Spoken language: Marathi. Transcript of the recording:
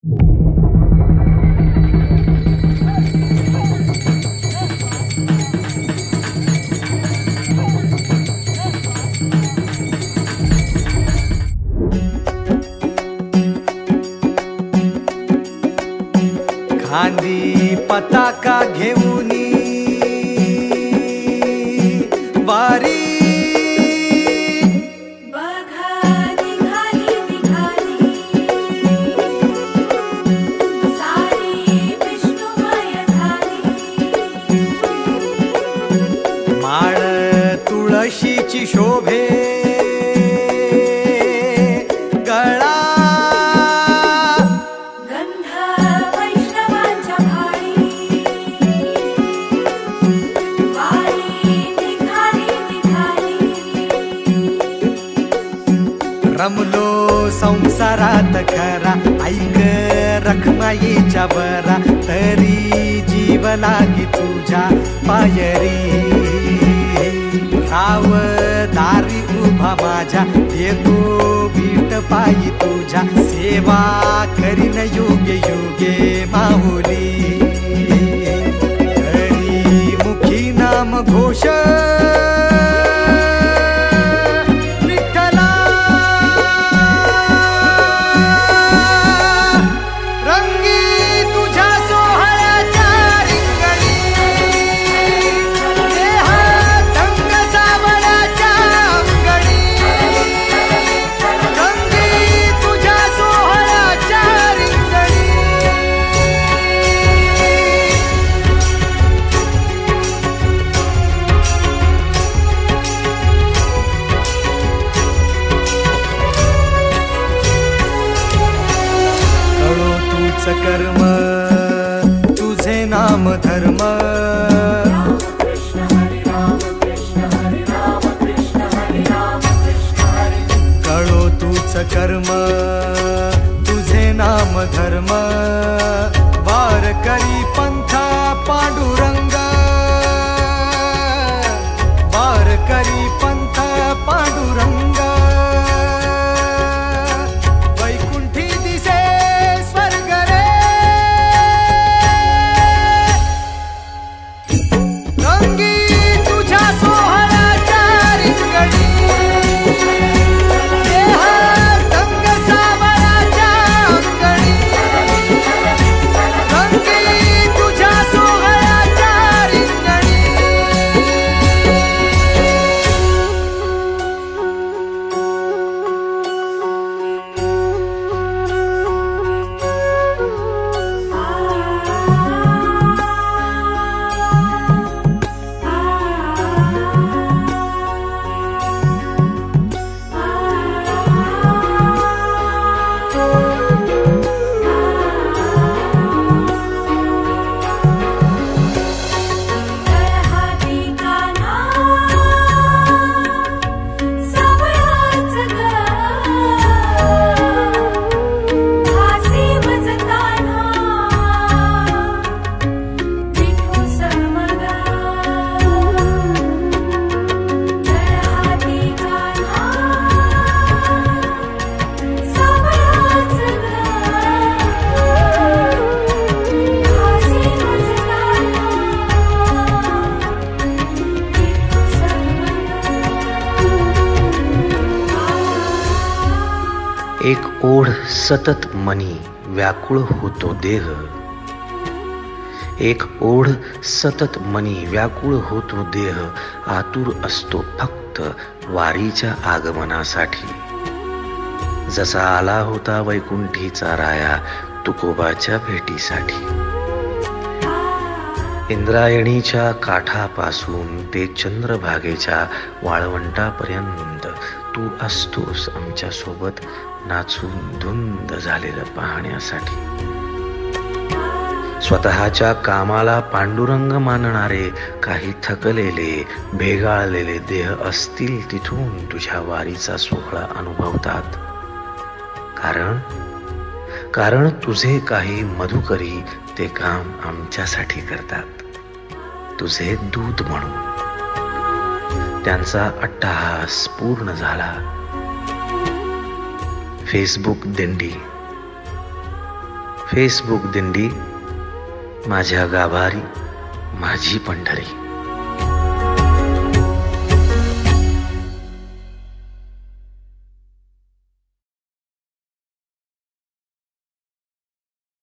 खांदी पताका घेऊनी वारी तुळशीची शोभे गळा गंध वैष्णवांच्या भाळी वारी निघाली निघाली रमलो संसारात खरा ऐक रखमाईच्या बरा तरी जीव लागी तुझ्या पायरी राव दारी उभा माझ्या येतो वीट पायी तुझ्या सेवा करीन योगे योगे माहुली हरी मुखी नाम घोष विठ्ठला रंगी तुझ्या सोहळ्याच्या रिंगणी कर्म तुझे नाम धर्म कळो तूच कर्म तुझे नाम धर्म वार करी पंथ पांडुरंग वार करी पंथ पांडुरंग एक ओढ सतत मनी व्याकुळ होतो देह, एक ओढ सतत मनी व्याकुळ होतो देह, आतुर असतो फक्त वारीच्या आगमनासाठी. जसा आला होता वैकुंठीचा राया तुकोबाच्या भेटीसाठी. इंद्रायणीच्या काठापासून ते चंद्रभागेच्या वाळवंटापर्यंत तू असतोस आमच्या सोबत नाचून धुंद झालेलं पाहण्यासाठी. स्वतःच्या कामाला पांडुरंग मानणारे काही थकलेले भेगाळलेले देह असतील तिथून तुझ्या वारीचा सोहळा अनुभवतात. कारण तुझे काही मधुकरी ते काम आमच्यासाठी करतात, तुझे दूत म्हणून. त्यांचा अट्टहास पूर्ण झाला. फेसबुक दिंडी फेसबुक दिंडी, माझ्या गाभारी माझी पंढरी.